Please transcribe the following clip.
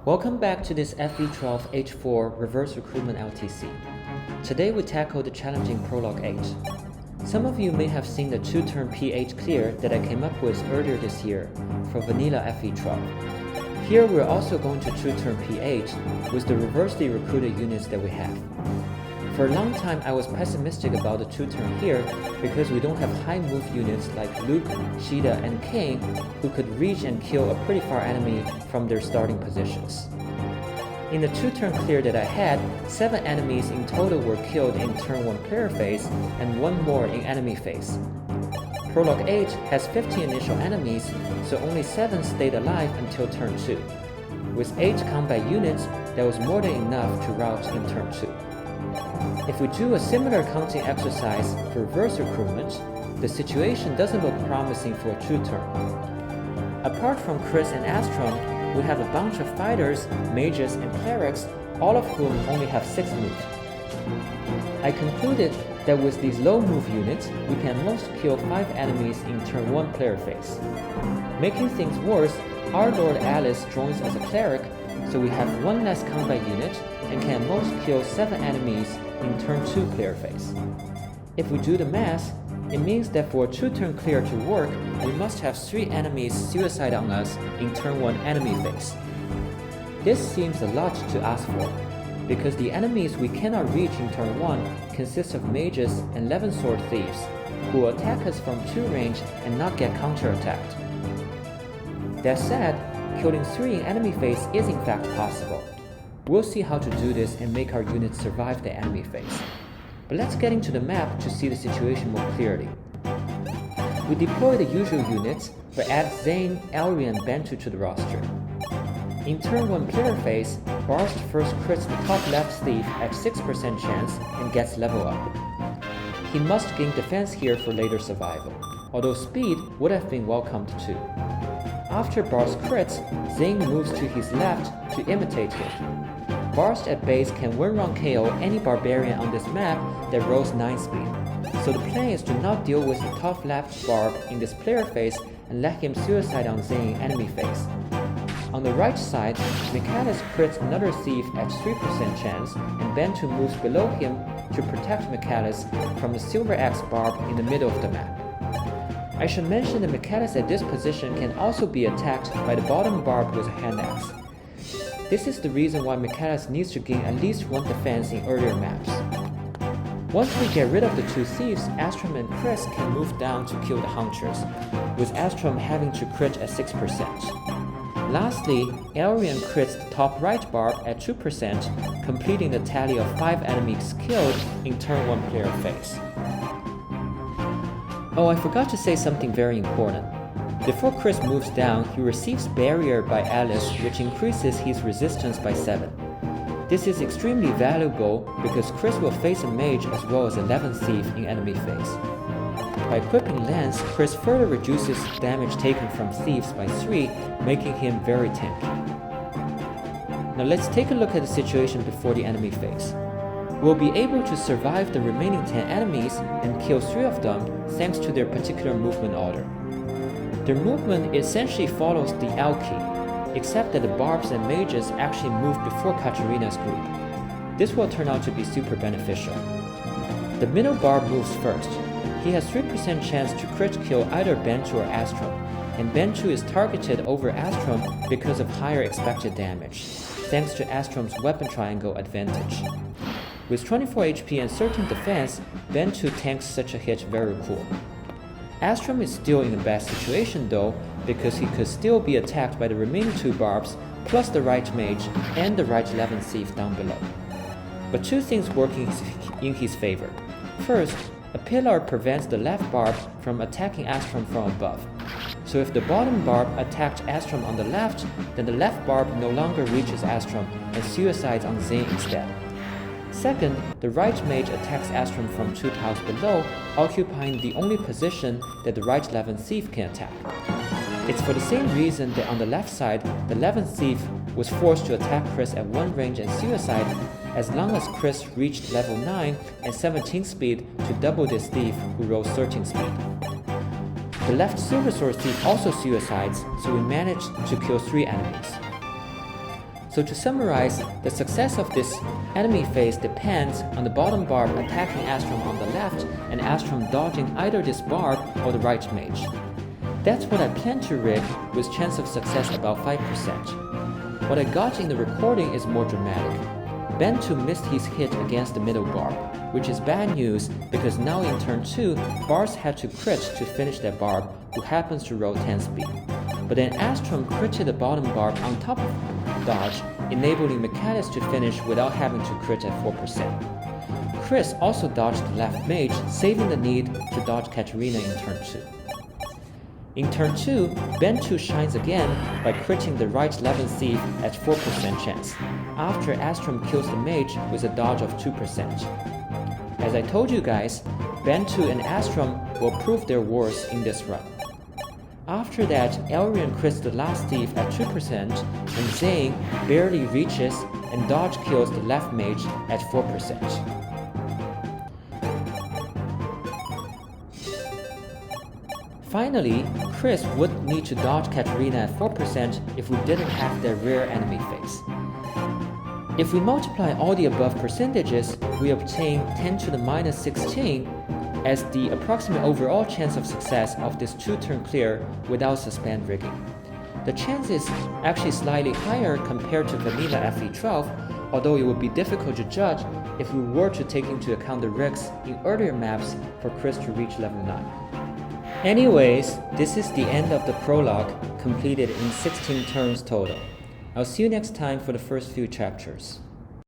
Welcome back to this FE12 H4 Reverse Recruitment LTC. Today we tackle the challenging Prologue 8. Some of you may have seen the 2-turn P8 clear that I came up with earlier this year for vanilla FE12. Here we're also going to 2-turn P8 with the reversely recruited units that we have. For a long time I was pessimistic about the 2-turn here because we don't have high move units like Luke, Sheeta, and Kane who could reach and kill a pretty far enemy from their starting positions. In the 2-turn clear that I had, 7 enemies in total were killed in turn 1 player phase and 1 more in enemy phase. Prologue 8 has 15 initial enemies, so only 7 stayed alive until turn 2. With 8 combat units, that was more than enough to rout in turn 2. If we do a similar counting exercise for reverse recruitment, the situation doesn't look promising for a 2-turn. Apart from Chris and Astram, we have a bunch of fighters, mages, and clerics, all of whom only have 6 moves. I concluded that with these low move units, we can at most kill 5 enemies in turn 1 player phase. Making things worse, our Lord Alice joins as a cleric, so we have 1 less combat unit and can at most kill 7 enemies in turn 2 player phase. If we do the math, it means that for a 2-turn clear to work, we must have 3 enemies suicide on us in turn 1 enemy phase. This seems a lot to ask for, because the enemies we cannot reach in turn 1 consist of mages and 11 sword thieves, who will attack us from 2 range and not get counter-attacked. That said, killing 3 in enemy phase is in fact possible. We'll see how to do this and make our units survive the enemy phase. But let's get into the map to see the situation more clearly. We deploy the usual units, but add Zane, Astram, and Bantu to the roster. In turn 1 player phase, Barst first crits the top left thief at 6% chance and gets level up. He must gain defense here for later survival, although speed would have been welcomed too. After Barst crits, Zane moves to his left to imitate him. Barst at base can 1-round KO any barbarian on this map that rolls 9 speed, so the plan is to not deal with the top left barb in this player phase and let him suicide on Zane in enemy phase. On the right side, Michaelis crits another thief at 3% chance, and Bantu moves below him to protect Michaelis from the silver axe barb in the middle of the map. I should mention that Michaelis at this position can also be attacked by the bottom barb with a hand axe. This is the reason why Michaelis needs to gain at least 1 defense in earlier maps. Once we get rid of the 2 thieves, Astram and Chris can move down to kill the hunters, with Astram having to crit at 6%. Lastly, Astram crits the top right barb at 2%, completing the tally of 5 enemies killed in turn 1 player phase. Oh, I forgot to say something very important. Before Chris moves down, he receives Barrier by Alice, which increases his resistance by 7. This is extremely valuable because Chris will face a mage as well as 11 thief in enemy phase. By equipping Lance, Chris further reduces damage taken from thieves by 3, making him very tanky. Now let's take a look at the situation before the enemy phase. We'll be able to survive the remaining 10 enemies and kill 3 of them thanks to their particular movement order. Their movement essentially follows the L key, except that the barbs and mages actually move before Katarina's group. This will turn out to be super beneficial. The middle barb moves first. He has 3% chance to crit kill either Bantu or Astram, and Bantu is targeted over Astram because of higher expected damage, thanks to Astram's weapon triangle advantage. With 24 HP and 13 defense, Bantu tanks such a hit very cool. Astram is still in a bad situation though, because he could still be attacked by the remaining 2 barbs, plus the right mage and the right 11 thief down below. But 2 things work in his favor. First, a pillar prevents the left barb from attacking Astram from above. So if the bottom barb attacked Astram on the left, then the left barb no longer reaches Astram and suicides on Zane instead. Second, the right mage attacks Astram from 2 tiles below, occupying the only position that the right 11 thief can attack. It's for the same reason that on the left side, the 11th thief was forced to attack Chris at 1 range and suicide, as long as Chris reached level 9 and 17 speed to double this thief who rolls 13 speed. The left silver sword thief also suicides, so we managed to kill 3 enemies. So to summarize, the success of this enemy phase depends on the bottom barb attacking Astram on the left and Astram dodging either this barb or the right mage. That's what I plan to rig with chance of success about 5%. What I got in the recording is more dramatic. Bantu missed his hit against the middle barb, which is bad news because now in turn 2, Bars had to crit to finish that barb, who happens to roll 10 speed. But then Astram critted the bottom barb on top of dodge, enabling Mechanics to finish without having to crit at 4%. Chris also dodged the left mage, saving the need to dodge Katarina in turn 2. In turn 2, Bantu shines again by critting the right 11th thief at 4% chance, after Astram kills the mage with a dodge of 2%. As I told you guys, Bantu and Astram will prove their worth in this run. After that, Elrian crits the last thief at 2%, and Zane barely reaches and dodge kills the left mage at 4%. Finally, Chris would need to dodge Katarina at 4% if we didn't have their rare enemy phase. If we multiply all the above percentages, we obtain 10 to the minus 16 as the approximate overall chance of success of this 2-turn clear without suspend rigging. The chance is actually slightly higher compared to vanilla FE12, although it would be difficult to judge if we were to take into account the rigs in earlier maps for Chris to reach level 9. Anyways, this is the end of the prologue, completed in 16 turns total. I'll see you next time for the first few chapters.